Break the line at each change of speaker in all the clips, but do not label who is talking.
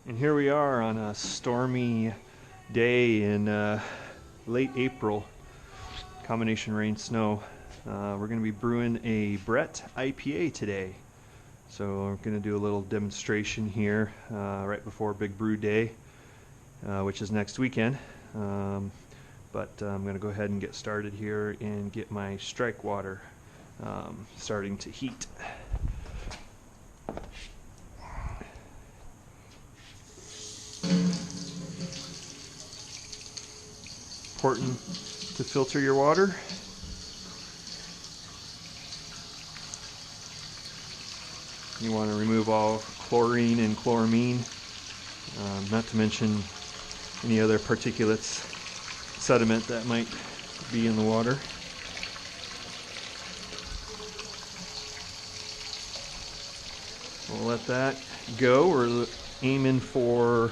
And here we are on a stormy day in late April, combination rain snow. We're going to be brewing a Brett IPA today. So we're going to do a little demonstration here right before Big Brew Day, which is next weekend. But I'm going to go ahead and get started here and get my strike water starting to heat. Important to filter your water. You want to remove all chlorine and chloramine, not to mention any other particulates, sediment that might be in the water. We'll let that go. We're aiming for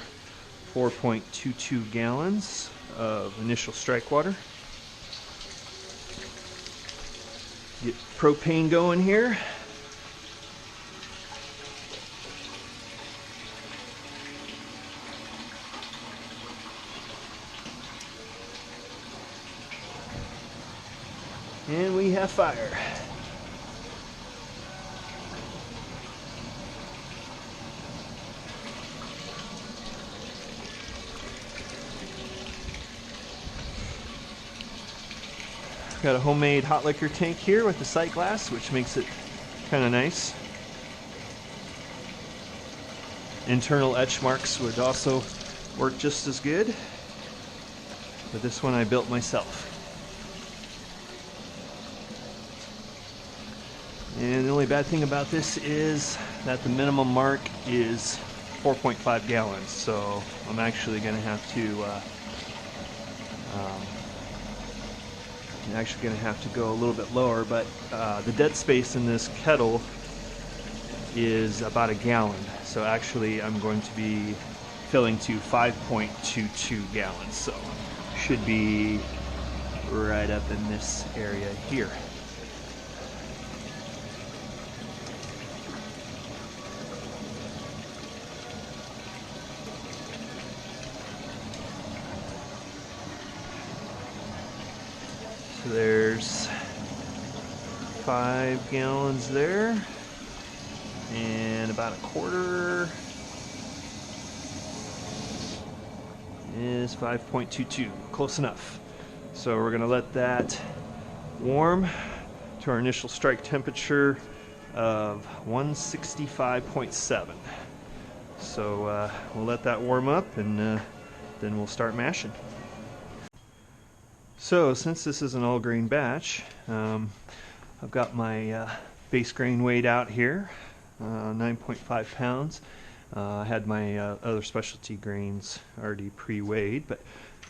4.22 gallons of initial strike water. Get propane going here. And we have fire. Got a homemade hot liquor tank here with the sight glass, which makes it kind of nice. Internal etch marks would also work just as good, but this one I built myself. And the only bad thing about this is that the minimum mark is 4.5 gallons, so I'm actually going to have to go a little bit lower, but the dead space in this kettle is about a gallon, so actually I'm going to be filling to 5.22 gallons, so should be right up in this area here. So there's 5 gallons there, and about a quarter is 5.22, close enough. So we're going to let that warm to our initial strike temperature of 165.7. So we'll let that warm up, and then we'll start mashing. So since this is an all grain batch, I've got my base grain weighed out here, 9.5 pounds. I had my other specialty grains already pre-weighed, but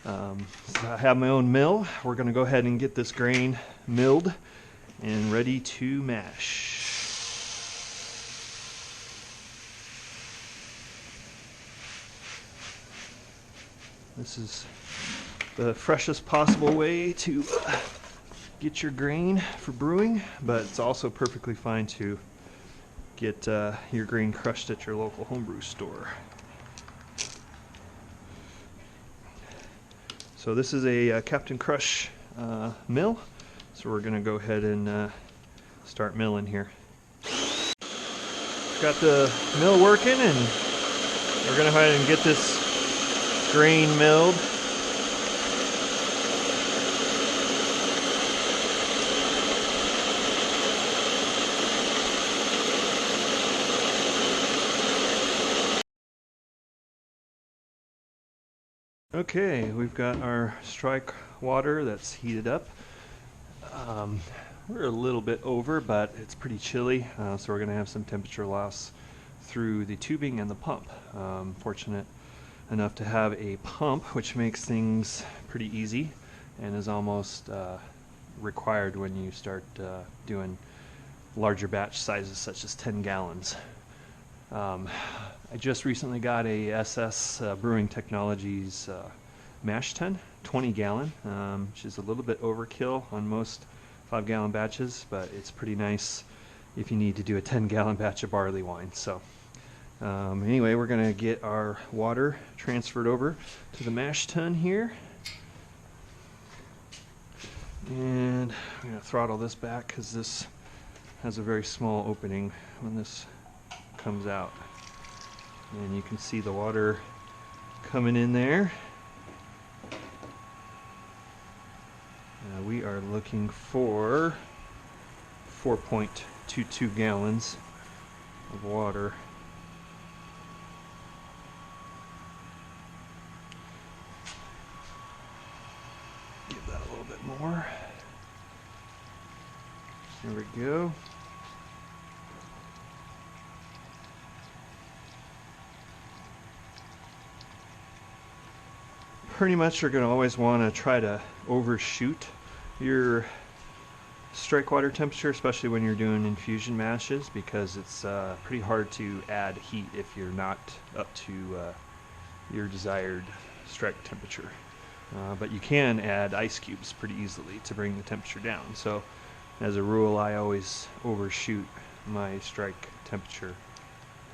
so I have my own mill. We're going to go ahead and get this grain milled and ready to mash. This is the freshest possible way to get your grain for brewing, but it's also perfectly fine to get your grain crushed at your local homebrew store. So this is a Captain Crush mill, so we're going to go ahead and start milling here. Got the mill working, and we're going to go ahead and get this grain milled. Okay, we've got our strike water that's heated up. We're a little bit over, but it's pretty chilly, so we're going to have some temperature loss through the tubing and the pump. Fortunate enough to have a pump, which makes things pretty easy and is almost required when you start doing larger batch sizes such as 10 gallons. I just recently got a SS Brewing Technologies mash tun, 20 gallon, which is a little bit overkill on most 5-gallon batches, but it's pretty nice if you need to do a 10-gallon batch of barley wine. So Anyway, we're going to get our water transferred over to the mash tun here. And I'm going to throttle this back because this has a very small opening when this comes out. And you can see the water coming in there. We are looking for 4.22 gallons of water. Give that a little bit more. There we go. Pretty much you're going to always want to try to overshoot your strike water temperature, especially when you're doing infusion mashes, because it's pretty hard to add heat if you're not up to your desired strike temperature. But you can add ice cubes pretty easily to bring the temperature down. So as a rule, I always overshoot my strike temperature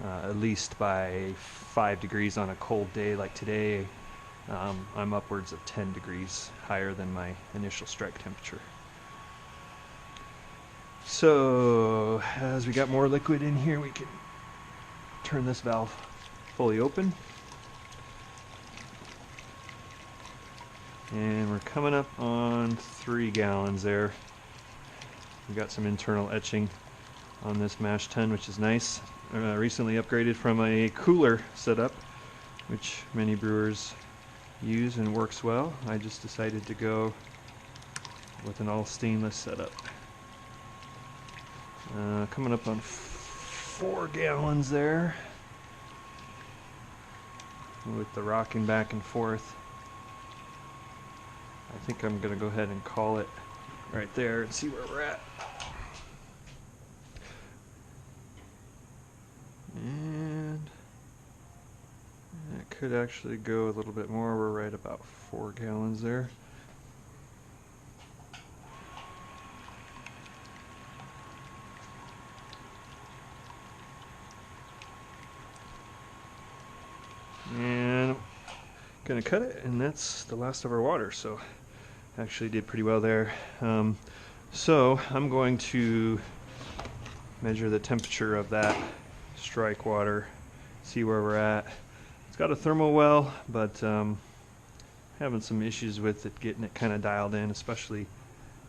at least by 5 degrees on a cold day like today. I'm upwards of 10 degrees higher than my initial strike temperature. So as we got more liquid in here, we can turn this valve fully open. And we're coming up on 3 gallons there. We got some internal etching on this mash tun, which is nice. Recently upgraded from a cooler setup, which many brewers use and works well. I just decided to go with an all stainless setup. Coming up on 4 gallons there with the rocking back and forth. I think I'm going to go ahead and call it right there and see where we're at. And it could actually go a little bit more. We're right about 4 gallons there. And I'm gonna cut it, and that's the last of our water. So actually did pretty well there. So I'm going to measure the temperature of that strike water, see where we're at. It's got a thermal well, but having some issues with it, getting it kind of dialed in, especially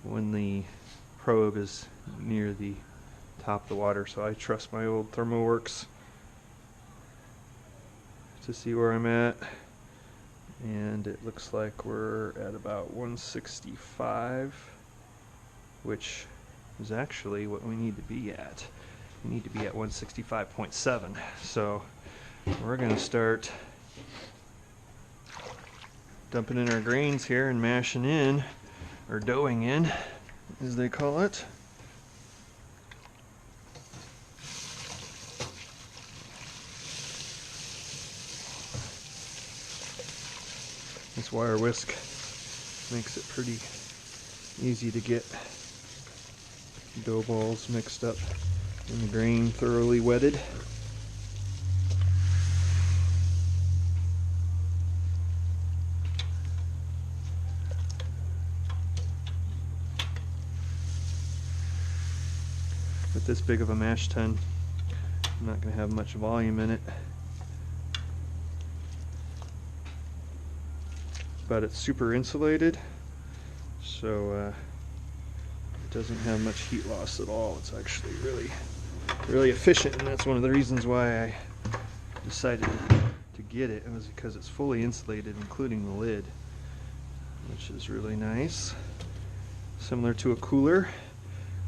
when the probe is near the top of the water. So I trust my old ThermoWorks to see where I'm at. And it looks like we're at about 165, which is actually what we need to be at. We need to be at 165.7. So we're going to start dumping in our grains here and mashing in, or doughing in, as they call it. This wire whisk makes it pretty easy to get dough balls mixed up and the grain thoroughly wetted. With this big of a mash tun, I'm not going to have much volume in it. But it's super insulated, so it doesn't have much heat loss at all. It's actually really efficient, and that's one of the reasons why I decided to get it. It was because it's fully insulated, including the lid, which is really nice. Similar to a cooler,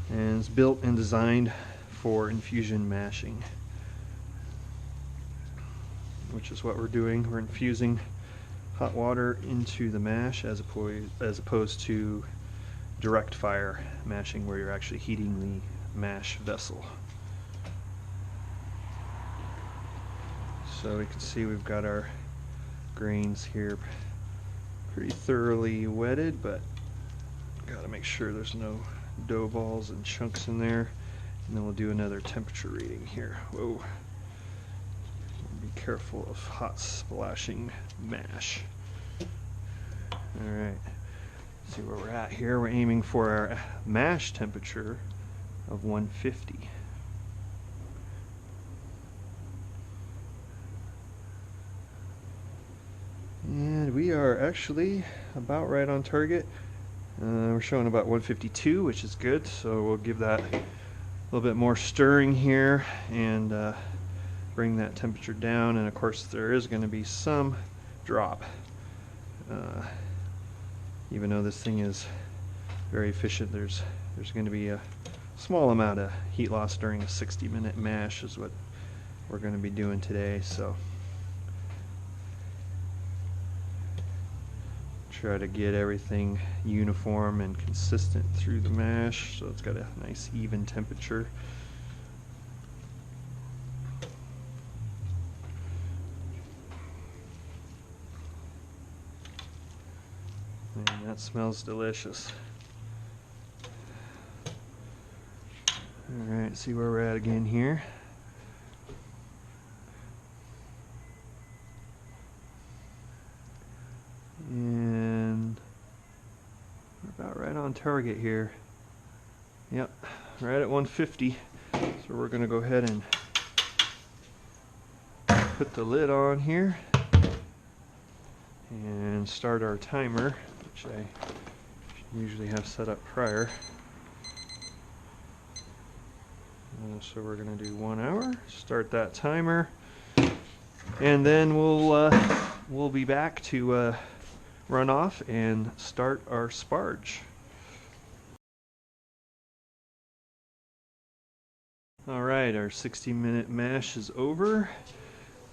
and it's built and designed for infusion mashing, which is what we're doing. We're infusing hot water into the mash as opposed to direct fire mashing, where you're actually heating the mash vessel. So we can see we've got our grains here pretty thoroughly wetted, but got to make sure there's no dough balls and chunks in there. And then we'll do another temperature reading here. Whoa. careful of hot splashing mash. Alright, see where we're at here. We're aiming for our mash temperature of 150. And we are actually about right on target. We're showing about 152, which is good, so we'll give that a little bit more stirring here and bring that temperature down. And of course there is going to be some drop. Even though this thing is very efficient, there's going to be a small amount of heat loss during a 60-minute mash is what we're going to be doing today. So try to get everything uniform and consistent through the mash so it's got a nice even temperature. And that smells delicious. Alright, see where we're at again here. And we're about right on target here. Yep, right at 150. So we're going to go ahead and put the lid on here and start our timer, which I usually have set up prior. So we're going to do 1 hour, start that timer, and then we'll be back to run off and start our sparge. Alright, our 60-minute mash is over.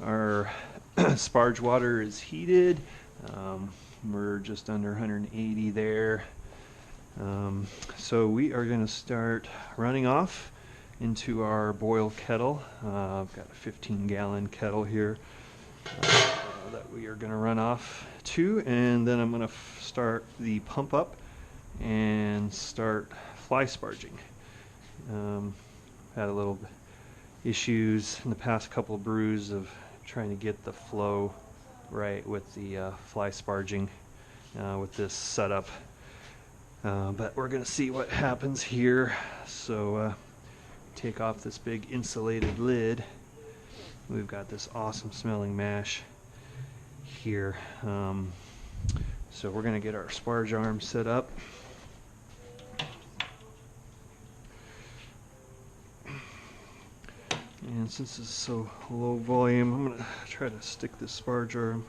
Our sparge water is heated. We're just under 180 there. So we are going to start running off into our boil kettle. I've got a 15-gallon kettle here that we are going to run off to, and then I'm going to start the pump up and start fly sparging. Had a little issues in the past couple of brews of trying to get the flow right with the fly sparging with this setup, but we're going to see what happens here. So take off this big insulated lid. We've got this awesome smelling mash here. So we're going to get our sparge arm set up. And since it's so low volume, I'm going to try to stick this sparge arm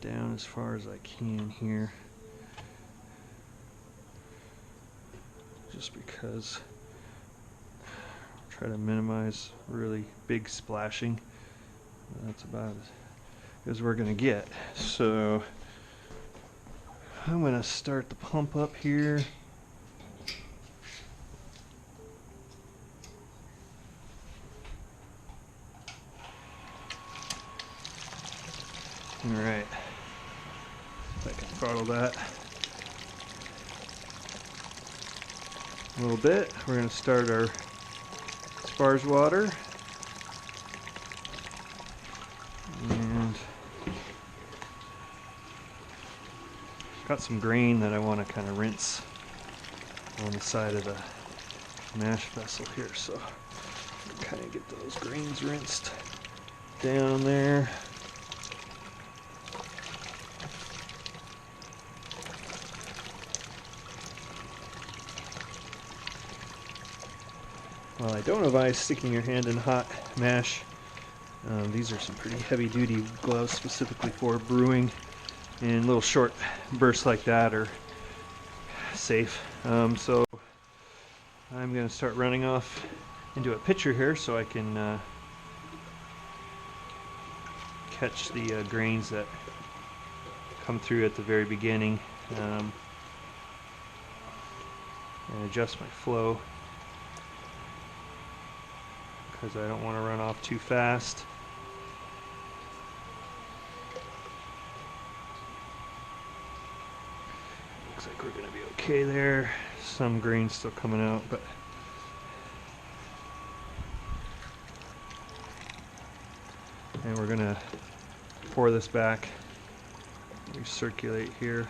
down as far as I can here. Just because try to minimize really big splashing. That's about as we're going to get. So I'm going to start the pump up here. All right, if I can throttle that a little bit, we're going to start our sparge water, and got some grain that I want to kind of rinse on the side of the mash vessel here, so kind of get those grains rinsed down there. Well, I don't advise sticking your hand in hot mash. These are some pretty heavy-duty gloves specifically for brewing, and little short bursts like that are safe. So I'm going to start running off into a pitcher here so I can catch the grains that come through at the very beginning, and adjust my flow, because I don't want to run off too fast. Looks like we're going to be okay there. Some grains still coming out, but And we're gonna pour this back, recirculate here.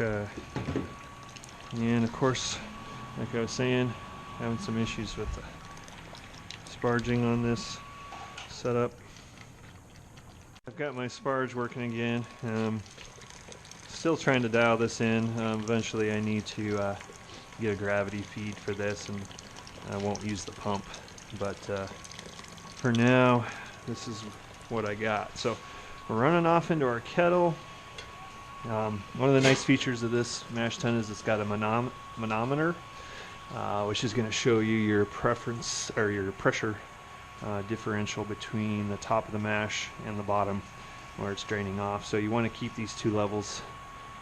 Okay, and of course, like I was saying, having some issues with the sparging on this setup. I've got my sparge working again. Still trying to dial this in. Eventually I need to get a gravity feed for this, and I won't use the pump, but for now this is what I got. So we're running off into our kettle. One of the nice features of this mash tun is it's got a manometer, which is going to show you your preference or your pressure differential between the top of the mash and the bottom where it's draining off. So you want to keep these two levels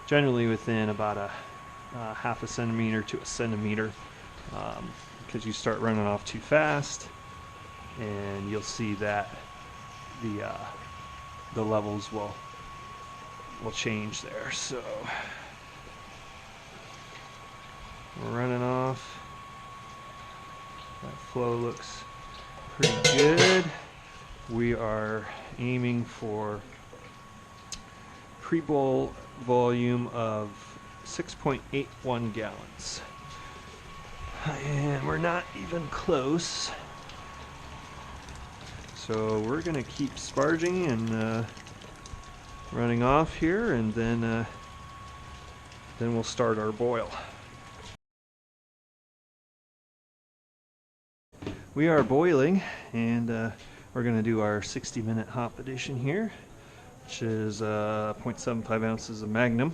generally within about a half a centimeter to a centimeter, because you start running off too fast and you'll see that the levels will change there. So we're running off. That flow looks pretty good. We are aiming for pre-boil volume of 6.81 gallons. And we're not even close. So we're gonna keep sparging and running off here, and then we'll start our boil. We are boiling, and we're going to do our 60-minute hop addition here, which is 0.75 ounces of Magnum.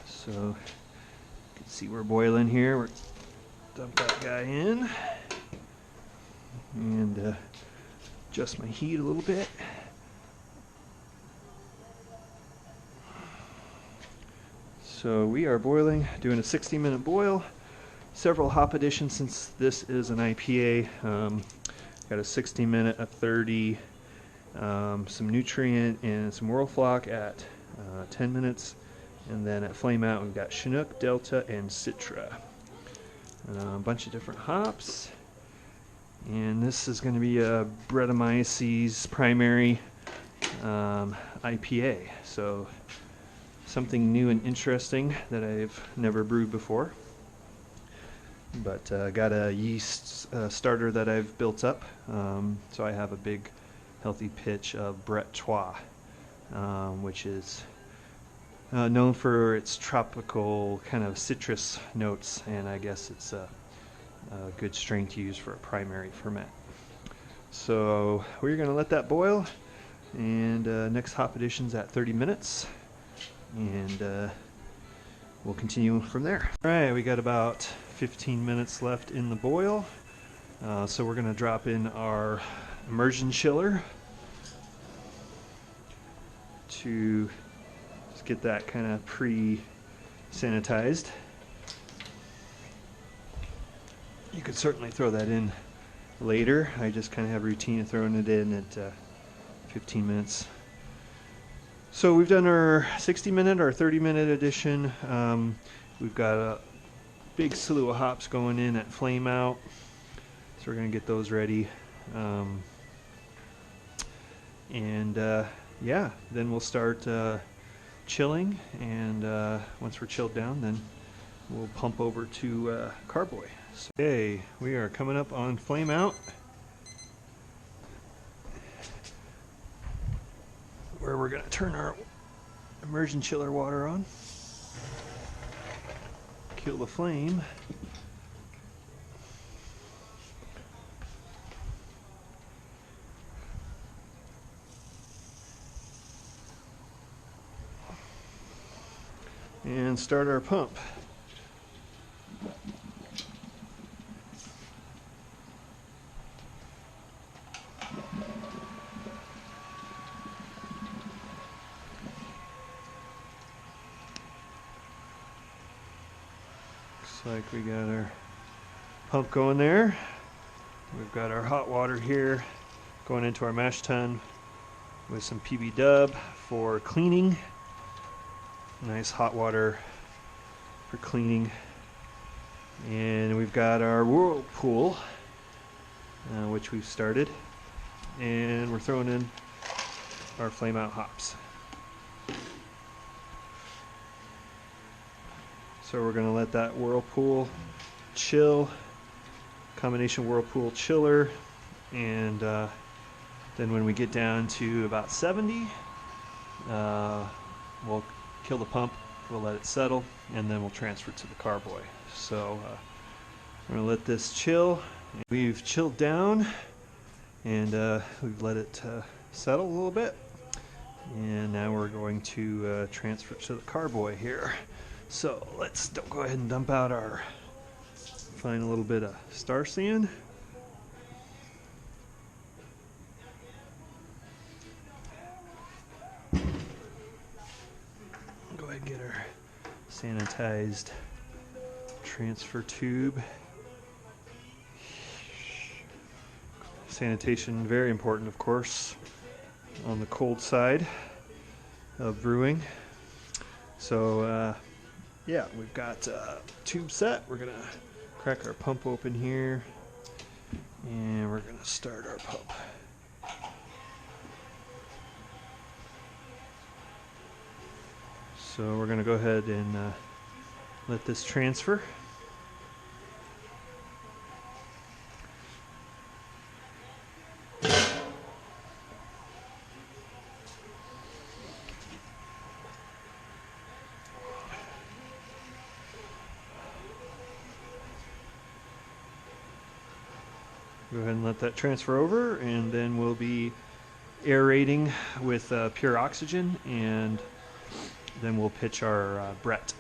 So you can see we're boiling here. We're dump that guy in and adjust my heat a little bit. So we are boiling, doing a 60-minute boil. Several hop additions since this is an IPA. Got a 60-minute, a 30, some nutrient and some Whirlflock at 10 minutes. And then at Flame Out we've got Chinook, Delta, and Citra. A bunch of different hops. And this is going to be a Brettanomyces primary IPA. So something new and interesting that I've never brewed before. But got a yeast starter that I've built up. So I have a big healthy pitch of Brett Trois, which is known for its tropical kind of citrus notes, and I guess it's a good strain to use for a primary ferment. So we're going to let that boil, and next hop addition's at 30 minutes, and we'll continue from there. All right, we got about 15 minutes left in the boil, so we're going to drop in our immersion chiller to just get that kind of pre-sanitized. You could certainly throw that in later. I just kind of have a routine of throwing it in at 15 minutes. So we've done our 60-minute, our 30-minute addition. We've got a big slew of hops going in at Flame Out, so we're going to get those ready. Yeah, then we'll start chilling, and once we're chilled down, then we'll pump over to Carboy. So, okay, we are coming up on Flame Out, where we're going to turn our immersion chiller water on, kill the flame, and start our pump. Looks like we got our pump going there. We've got our hot water here going into our mash tun with some PB dub for cleaning. Nice hot water for cleaning. And we've got our whirlpool, which we've started. And we're throwing in our flame out hops. So we're going to let that whirlpool chill, combination whirlpool chiller, and then when we get down to about 70, we'll kill the pump, we'll let it settle, and then we'll transfer it to the carboy. So we're going to let this chill. We've chilled down, and we've let it settle a little bit, and now we're going to transfer it to the carboy here. So let's go ahead and dump out our, find a little bit of star sand. Go ahead and get our sanitized transfer tube. Sanitation, very important, of course, on the cold side of brewing. So yeah, we've got tube set. We're gonna crack our pump open here, and we're gonna start our pump. So we're gonna go ahead and let this transfer. Go ahead and let that transfer over, and then we'll be aerating with pure oxygen, and then we'll pitch our Brett.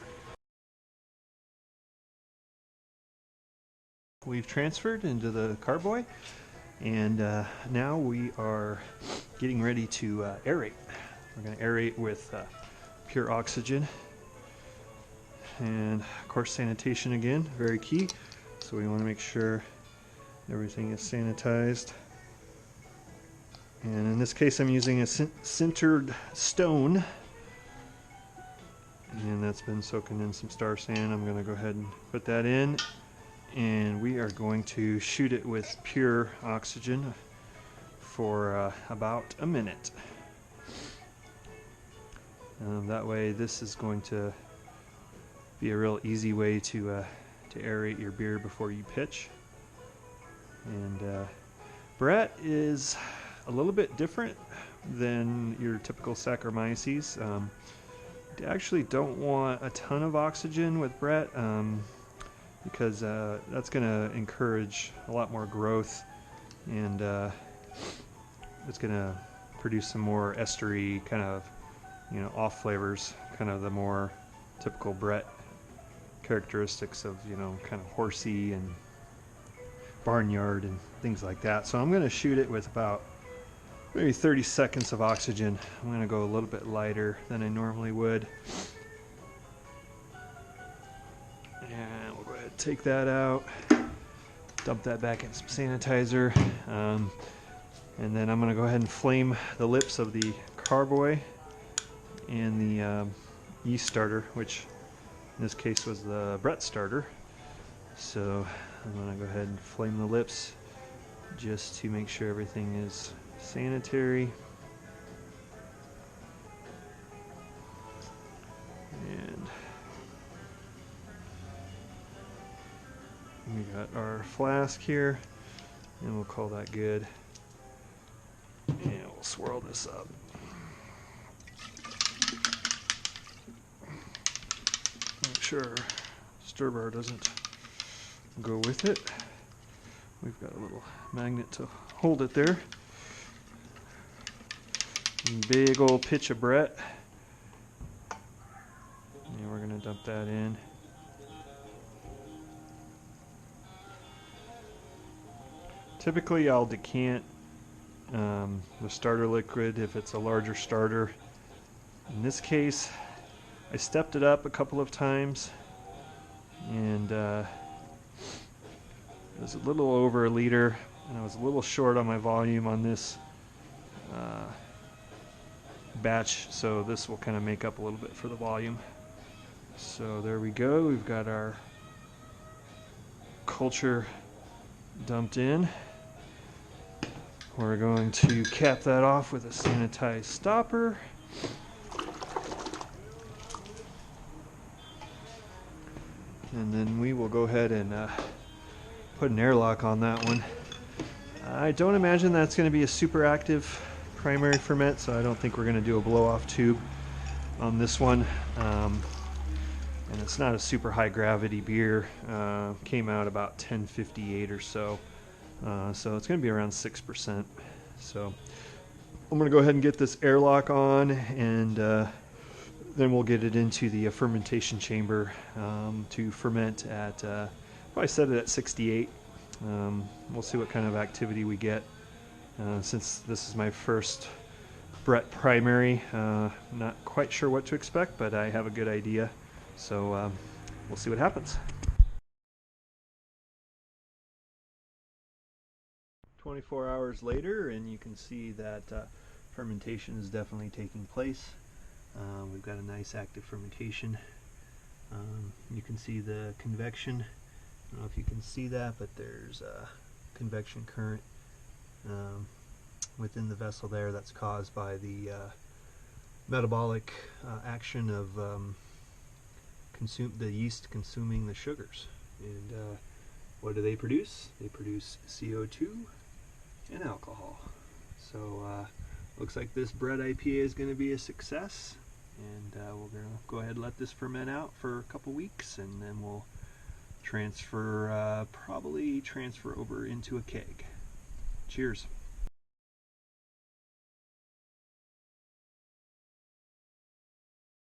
We've transferred into the carboy, and now we are getting ready to aerate. We're going to aerate with pure oxygen, and of course sanitation again, very key. So we want to make sure everything is sanitized. And in this case I'm using a sintered stone, and that's been soaking in some star sand. I'm going to go ahead and put that in, and we are going to shoot it with pure oxygen for about a minute. That way this is going to be a real easy way to aerate your beer before you pitch. And Brett is a little bit different than your typical Saccharomyces. You actually don't want a ton of oxygen with Brett, because that's going to encourage a lot more growth, and it's going to produce some more estery kind of, off flavors, kind of the more typical Brett characteristics of, kind of horsey and barnyard and things like that. So I'm going to shoot it with about maybe 30 seconds of oxygen. I'm going to go a little bit lighter than I normally would. And we'll go ahead and take that out, dump that back in some sanitizer, and then I'm going to go ahead and flame the lips of the carboy and the yeast starter, which in this case was the Brett starter. So I'm going to go ahead and flame the lips just to make sure everything is sanitary. And we got our flask here, and we'll call that good. And we'll swirl this up. Make sure stir bar doesn't go with it. We've got a little magnet to hold it there. And big old pitch of Brett. And we're going to dump that in. Typically I'll decant the starter liquid if it's a larger starter. In this case I stepped it up a couple of times, and it was a little over a liter, and I was a little short on my volume on this batch, so this will kind of make up a little bit for the volume. So there we go, we've got our culture dumped in. We're going to cap that off with a sanitized stopper. And then we will go ahead and put an airlock on that one. I don't imagine that's going to be a super active primary ferment, so I don't think we're going to do a blow-off tube on this one. And it's not a super high gravity beer. Came out about 1058 or so. So it's going to be around 6%. So I'm going to go ahead and get this airlock on, and then we'll get it into the fermentation chamber to ferment at, probably set it at 68. We'll see what kind of activity we get. Since this is my first Brett primary, not quite sure what to expect, but I have a good idea. So we'll see what happens. 24 hours later, and you can see that fermentation is definitely taking place. We've got a nice active fermentation. You can see the convection. I don't know if you can see that, but there's a convection current within the vessel there that's caused by the metabolic action of the yeast consuming the sugars. And what do they produce? They produce CO2 and alcohol. So looks like this Brett IPA is going to be a success, and we're going to go ahead and let this ferment out for a couple weeks, and then we'll probably transfer over into a keg. Cheers.